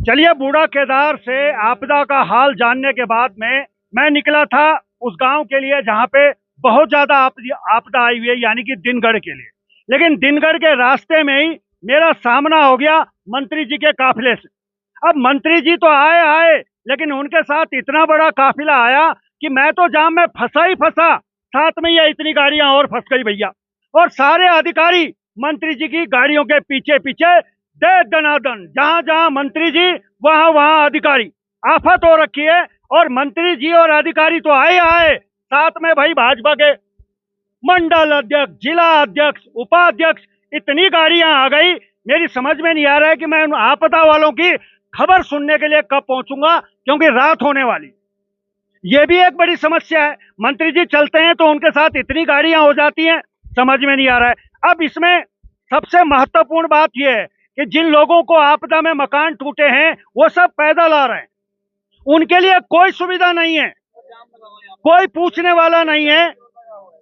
चलिए, बूढ़ा केदार से आपदा का हाल जानने के बाद में मैं निकला था उस गांव के लिए जहां पे बहुत ज्यादा आपदा आई हुई है, यानी कि दिनगढ़ के लिए। लेकिन दिनगढ़ के रास्ते में ही मेरा सामना हो गया मंत्री जी के काफिले से। अब मंत्री जी तो आए आए, लेकिन उनके साथ इतना बड़ा काफिला आया कि मैं तो जाम में फंसा ही फंसा। साथ में ये इतनी गाड़ियां और फंस गई भैया। और सारे अधिकारी मंत्री जी की गाड़ियों के पीछे पीछे दे दनादन, जहां जहां मंत्री जी वहां वहां अधिकारी। आफत हो रखी है। और मंत्री जी और अधिकारी तो आए आए, साथ में भाई भाजपा के मंडल अध्यक्ष, जिला अध्यक्ष, उपाध्यक्ष, इतनी गाड़ियां आ गई। मेरी समझ में नहीं आ रहा है कि मैं उन आपदा वालों की खबर सुनने के लिए कब पहुंचूंगा, क्योंकि रात होने वाली। ये भी एक बड़ी समस्या है। मंत्री जी चलते हैं तो उनके साथ इतनी गाड़ियां हो जाती हैं, समझ में नहीं आ रहा है। अब इसमें सबसे महत्वपूर्ण बात यह है कि जिन लोगों को आपदा में मकान टूटे हैं वो सब पैदल आ रहे हैं, उनके लिए कोई सुविधा नहीं है। कोई पूछने वाला नहीं है।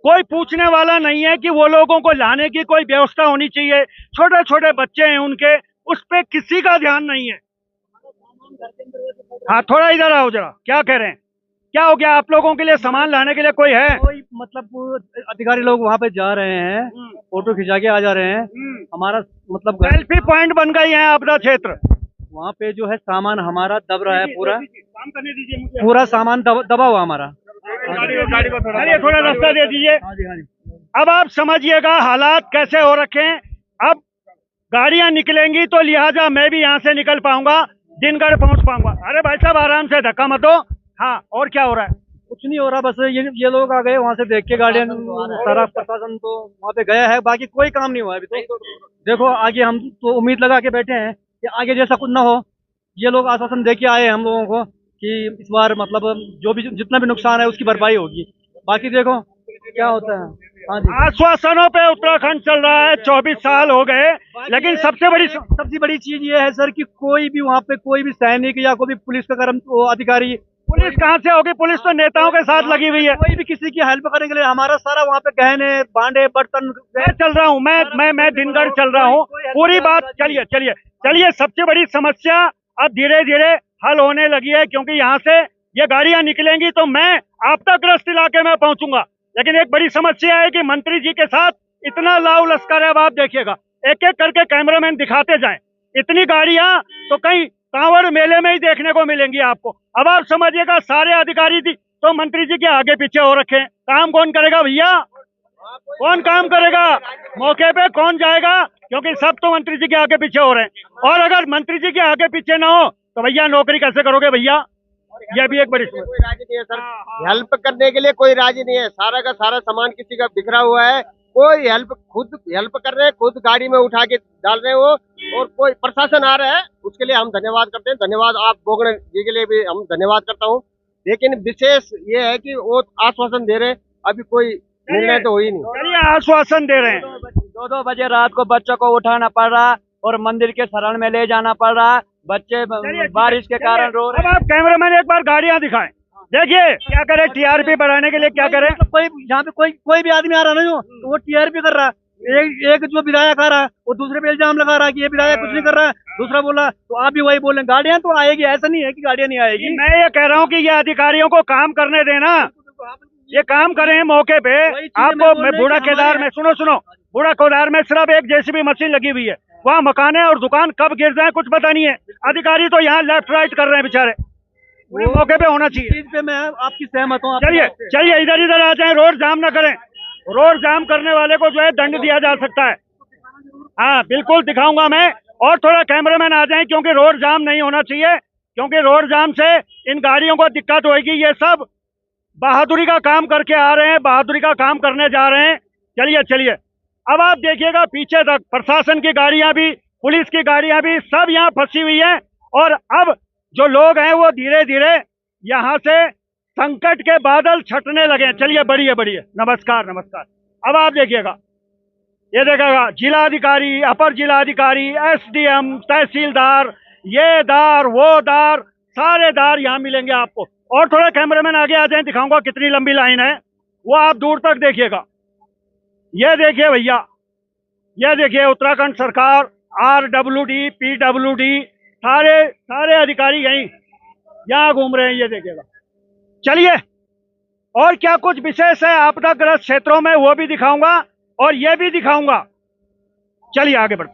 कोई पूछने वाला नहीं है कि वो लोगों को लाने की कोई व्यवस्था होनी चाहिए। छोटे छोटे बच्चे हैं उनके, उस पर किसी का ध्यान नहीं है। हाँ, थोड़ा इधर आओ जरा, क्या कह रहे हैं? क्या हो गया? आप लोगों के लिए सामान लाने के लिए कोई है? कोई मतलब अधिकारी लोग वहाँ पे जा रहे हैं, फोटो खिंचा के आ जा रहे हैं। हमारा मतलब सेल्फी पॉइंट बन गई है आपदा क्षेत्र। वहाँ पे जो है सामान हमारा दब रहा है, पूरा काम करने दीजिए मुझे। पूरा सामान दबा हुआ हमारा। गाड़ी को थोड़ा रास्ता दे दीजिए। हाँ जी, हाँ जी। अब आप समझिएगा हालात कैसे हो रखे हैं। अब गाड़ियां निकलेंगी तो लिहाजा मैं भी यहाँ से निकल पाऊंगा, दिनगढ़ पहुंच पाऊंगा। अरे भाई साहब, आराम से, धक्का मत दो। हाँ, और क्या हो रहा है? कुछ नहीं हो रहा, बस ये लोग आ गए वहाँ से देख के गाड़ियाँ। सारा प्रशासन तो वहाँ पे गया है, बाकी कोई काम नहीं हुआ है अभी तो। देखो आगे हम तो उम्मीद लगा के बैठे हैं कि आगे जैसा कुछ ना हो। ये लोग आश्वासन दे के आए हैं हम लोगों को कि इस बार मतलब जो भी जितना भी नुकसान है उसकी भरपाई होगी। बाकी देखो क्या होता है। हाँ जी। आश्वासनों पे उत्तराखंड चल रहा है, 24 साल हो गए। लेकिन सबसे बड़ी चीज ये है सर कि कोई भी वहाँ पे कोई भी सैनिक या कोई भी पुलिस का अधिकारी। पुलिस कहाँ से होगी? पुलिस तो नेताओं के साथ लगी हुई है। कोई भी किसी की हेल्प करने के लिए, हमारा सारा वहाँ पे गहने भांडे बर्तन। मैं चल रहा हूँ, मैं दिनगढ़ चल रहा हूँ। पूरी बात, चलिए चलिए चलिए। सबसे बड़ी समस्या अब धीरे धीरे हल होने लगी है, क्योंकि यहाँ से ये गाड़ियां निकलेंगी तो मैं आपदाग्रस्त इलाके में पहुंचूंगा। लेकिन एक बड़ी समस्या है कि मंत्री जी के साथ इतना लाव लश्कर है। अब आप देखिएगा, एक एक करके कैमरामैन दिखाते जाएं। इतनी गाड़ियां तो कहीं कांवड़ मेले में ही देखने को मिलेंगी आपको। अब आप समझिएगा, सारे अधिकारी तो मंत्री जी के आगे पीछे हो रखे हैं। काम कौन करेगा भैया? कौन काम करेगा? मौके पे कौन जाएगा? क्योंकि सब तो मंत्री जी के आगे पीछे हो रहे हैं। और अगर मंत्री जी के आगे पीछे ना हो तो भैया नौकरी कैसे करोगे भैया? यह भी एक बड़ी कोई राजी नहीं है सर, हेल्प करने के लिए कोई राजी नहीं है। सारा का सारा सामान किसी का बिखरा हुआ है। कोई खुद हेल्प कर रहे हैं, खुद गाड़ी में उठा के डाल रहे हैं वो। और कोई प्रशासन आ रहा है, उसके लिए हम धन्यवाद करते हैं। धन्यवाद आप बोगड़े जी के लिए भी हम धन्यवाद करता हूँ। लेकिन विशेष ये है कि वो आश्वासन दे रहे हैं, अभी कोई निर्णय तो हो ही नहीं। चलिए, आश्वासन दे रहे हैं। 2-2 बजे रात को बच्चों को उठाना पड़ रहा और मंदिर के शरण में ले जाना पड़ रहा। बच्चे बारिश के कारण रो रहे। अब आप कैमरामैन एक बार गाड़ियां दिखाएं। देखिए क्या करे, टीआरपी बढ़ाने के लिए क्या करे। कोई यहाँ पे कोई भी आदमी आ रहा ना, जो तो वो टीआरपी कर रहा है। एक जो विधायक आ रहा है वो दूसरे पे इल्जाम लगा रहा है कि ये विधायक कुछ नहीं कर रहा है। दूसरा बोला तो आप भी वही बोल रहे हैं। गाड़ियां तो आएगी, ऐसा नहीं है कि गाड़ियां नहीं आएगी। मैं ये कह रहा हूँ कि ये अधिकारियों को काम करने देना, ये काम करें मौके पे। आपको मैं बूढ़ा केदार में, सुनो, बूढ़ा केदार में सिर्फ एक जेसीबी मशीन लगी हुई है। वहाँ मकाने और दुकान कब गिर जाए कुछ पता नहीं है। अधिकारी तो यहाँ लेफ्ट राइट कर रहे हैं बेचारे। वो मौके पे होना चाहिए। चीज पे मैं आपकी सहमत हूँ। चलिए चलिए, इधर आ जाएं, रोड जाम ना करें। रोड जाम करने वाले को जो है दंड दिया जा सकता है। हाँ बिल्कुल, दिखाऊंगा मैं। और थोड़ा कैमरामैन आ जाएं, क्योंकि रोड जाम नहीं होना चाहिए। क्योंकि रोड जाम से इन गाड़ियों को दिक्कत होगी। ये सब बहादुरी का काम करके आ रहे हैं, बहादुरी का काम करने जा रहे हैं। चलिए चलिए, अब आप देखिएगा पीछे तक प्रशासन की गाड़ियां भी, पुलिस की गाड़ियां भी, सब यहाँ फंसी हुई है। और अब जो लोग हैं वो धीरे धीरे यहाँ से संकट के बादल छटने लगे हैं। चलिए, बढ़िए, नमस्कार नमस्कार। अब आप देखिएगा, ये देखेगा जिलाधिकारी, अपर जिलाधिकारी, एसडीएम, तहसीलदार, ये दार वो दार, सारे दार यहाँ मिलेंगे आपको। और थोड़ा कैमरामैन आगे आ जाए, दिखाऊंगा कितनी लंबी लाइन है। वो आप दूर तक देखिएगा। ये देखिए भैया, ये देखिए उत्तराखंड सरकार, आरडब्ल्यूडी, पीडब्ल्यूडी, सारे सारे अधिकारी यहीं यहाँ घूम रहे हैं, ये देखिएगा। चलिए, और क्या कुछ विशेष है आपदाग्रस्त क्षेत्रों में वो भी दिखाऊंगा और ये भी दिखाऊंगा। चलिए आगे बढ़ते हैं।